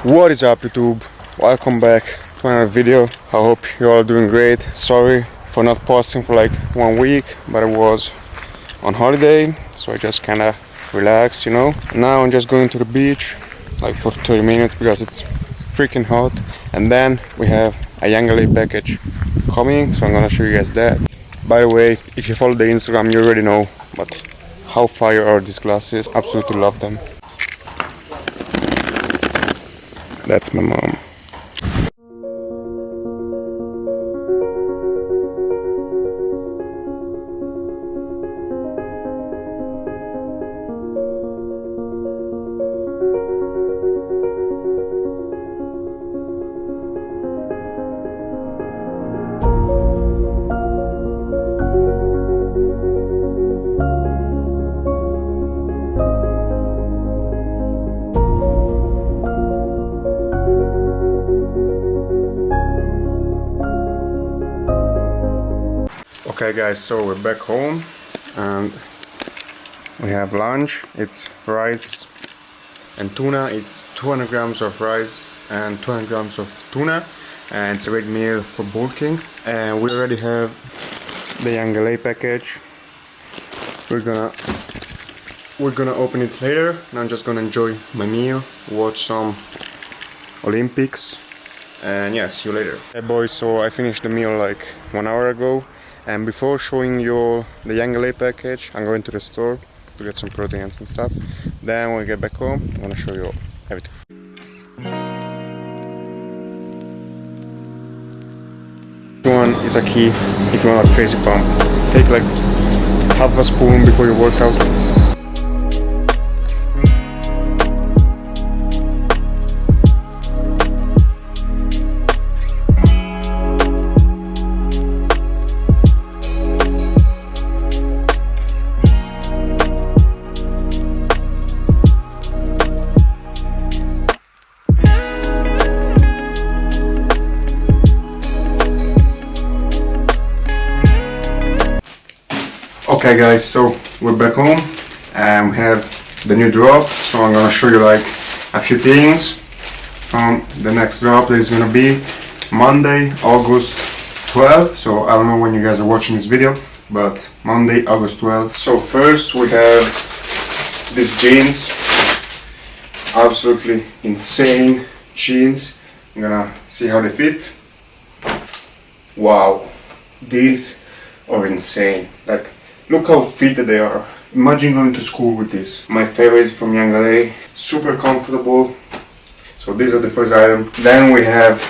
What is up, YouTube? Welcome back to another video. I hope you're all doing great. Sorry for not posting for like 1 week, but I was on holiday, so I just kinda relaxed, Now I'm just going to the beach like for 30 minutes because it's freaking hot, and then we have a Youngla package coming, so I'm gonna show you guys that. By the way, if you follow the Instagram, you already know, but how fire are these glasses? Absolutely love them. That's my mom. Okay guys, so we're back home and we have lunch. It's rice and tuna. It's 200 grams of rice and 200 grams of tuna, and it's a great meal for bulking. And we already have the Youngla package. We're gonna open it later, and I'm just gonna enjoy my meal, watch some Olympics, and yeah, see you later. Hey boys, so I finished the meal like 1 hour ago. And before showing you the Youngla package, I'm going to the store to get some proteins and stuff. Then when we get back home, I'm gonna show you everything. This one is a key if you want a crazy pump. Take like half a spoon before you work out. Okay guys, so we're back home and we have the new drop, so I'm gonna show you like a few things. The next drop is gonna be Monday, August 12th, so I don't know when you guys are watching this video, but Monday, August 12th. So first we have these jeans, absolutely insane jeans. I'm gonna see how they fit. Wow, these are insane. Like, look how fitted they are. Imagine going to school with this. My favorite from Youngla, super comfortable. So these are the first item. Then we have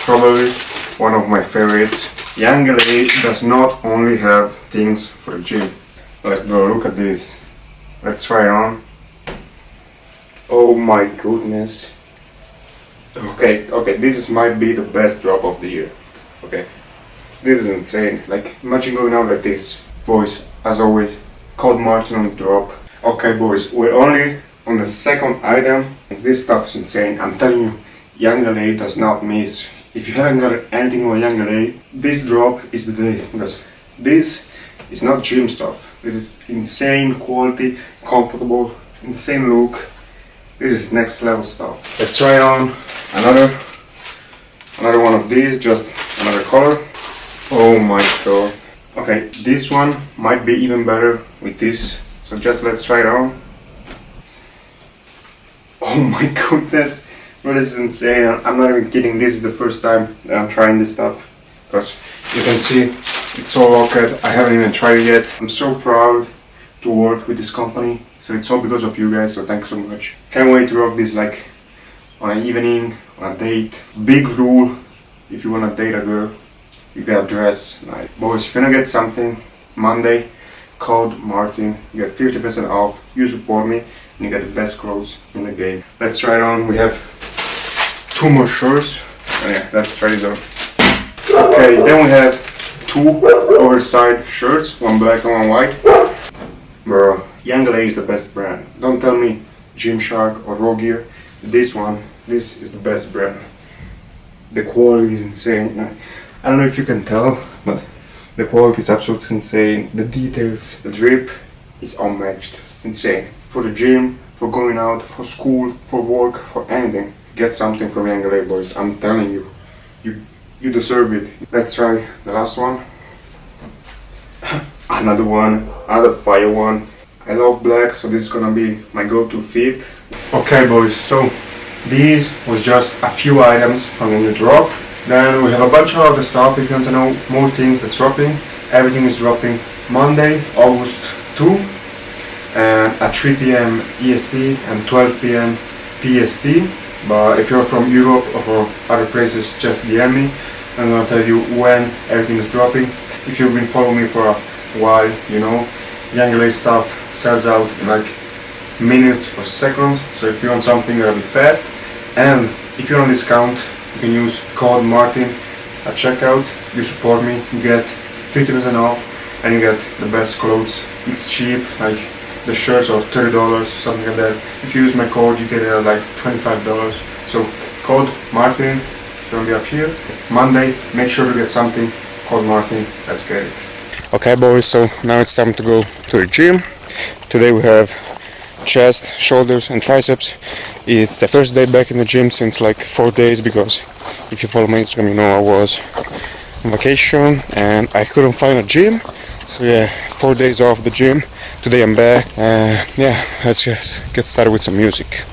probably one of my favorites. Youngla does not only have things for the gym. Like bro, look at this. Let's try it on. Oh my goodness. Okay, this might be the best drop of the year. Okay, this is insane. Like, imagine going out like this. Boys, as always, code Martin on the drop. Okay boys, we're only on the second item. This stuff's insane. I'm telling you, Youngla does not miss. If you haven't got anything on Youngla, this drop is the day. Because this is not gym stuff. This is insane quality, comfortable, insane look. This is next level stuff. Let's try on another one of these, just another color. Oh my god. Okay, this one might be even better with this, so just let's try it on. Oh my goodness, bro, this is insane. I'm not even kidding, this is the first time that I'm trying this stuff, because you can see it's so locked. I haven't even tried it yet. I'm so proud to work with this company, so it's all because of you guys, so thank you so much. Can't wait to rock this like on an evening, on a date. Big rule, if you wanna date a girl, you gotta dress nice. Boys, if you wanna get something, Monday, code Martin, you get 50% off, you support me, and you get the best clothes in the game. Let's try it on. We have 2 more shirts. Oh yeah, let's try this on. Okay, then we have 2 oversized shirts, one black and one white. Bro, Youngla is the best brand. Don't tell me Gymshark or Raw Gear. This is the best brand. The quality is insane. I don't know if you can tell, but the quality is absolutely insane. The details, the drip is unmatched. Insane. For the gym, for going out, for school, for work, for anything. get something from Youngla, boys. I'm telling you, you deserve it. Let's try the last one. Another one, another fire one. I love black, so this is gonna be my go-to fit. Okay, boys, so these was just a few items from the new drop. Then we have a bunch of other stuff. If you want to know more things that's dropping, everything is dropping Monday, August 2, at 3 p.m. EST and 12 p.m. PST. But if you're from Europe or from other places, just DM me. I'm gonna tell you when everything is dropping. If you've been following me for a while, you know, Youngla stuff sells out in like minutes or seconds. So if you want something that'll be fast, and if you're on discount, you can use code Martin at checkout. You support me, you get 50% off, and you get the best clothes. It's cheap, like the shirts are $30 or something like that. If you use my code, you get it at like $25. So code Martin, it's gonna be up here. Monday, make sure to get something. Code Martin, let's get it. Okay, boys, so now it's time to go to the gym. Today we have chest, shoulders and triceps. It's the first day back in the gym since like 4 days, because if you follow my Instagram, you know I was on vacation and I couldn't find a gym. So yeah, 4 days off the gym. Today I'm back, and yeah, let's just get started with some music.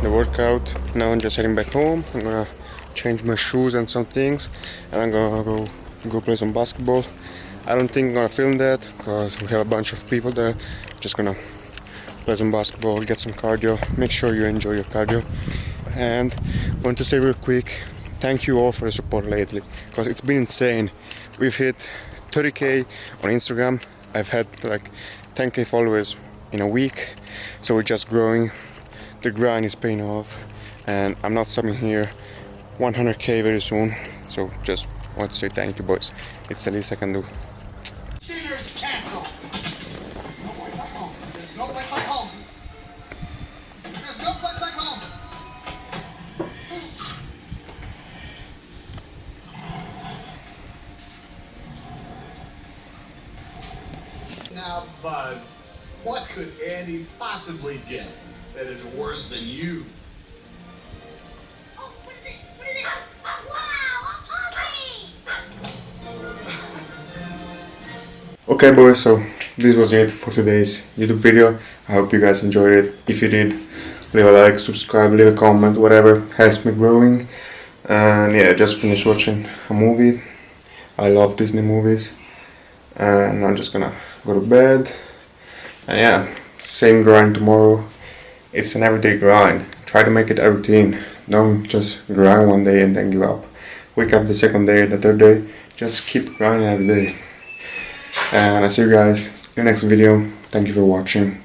The workout. Now I'm just heading back home. I'm gonna change my shoes and some things, and I'm gonna go play some basketball. I don't think I'm gonna film that because we have a bunch of people there. Just gonna play some basketball, get some cardio. Make sure you enjoy your cardio. And I want to say real quick, thank you all for the support lately, because it's been insane. We've hit 30k on Instagram. I've had like 10k followers in a week, so we're just growing. The grind is paying off, and I'm not stopping here. 100k very soon. So just want to say thank you, boys. It's the least I can do. Dinner's canceled. There's no place like home. There's no place like home. There's no place like home. Now, Buzz, what could Andy possibly get that is worse than you? Oh, what is it? What is it? Wow, a puppy! Okay boys, so this was it for today's YouTube video. I hope you guys enjoyed it. If you did, leave a like, subscribe, leave a comment, whatever helps me growing. And yeah, just finished watching a movie. I love Disney movies. And I'm just gonna go to bed. And yeah, same grind tomorrow. It's an everyday grind. Try to make it a routine. Don't just grind one day and then give up. Wake up the second day, the third day. Just keep grinding every day. And I'll see you guys in the next video. Thank you for watching.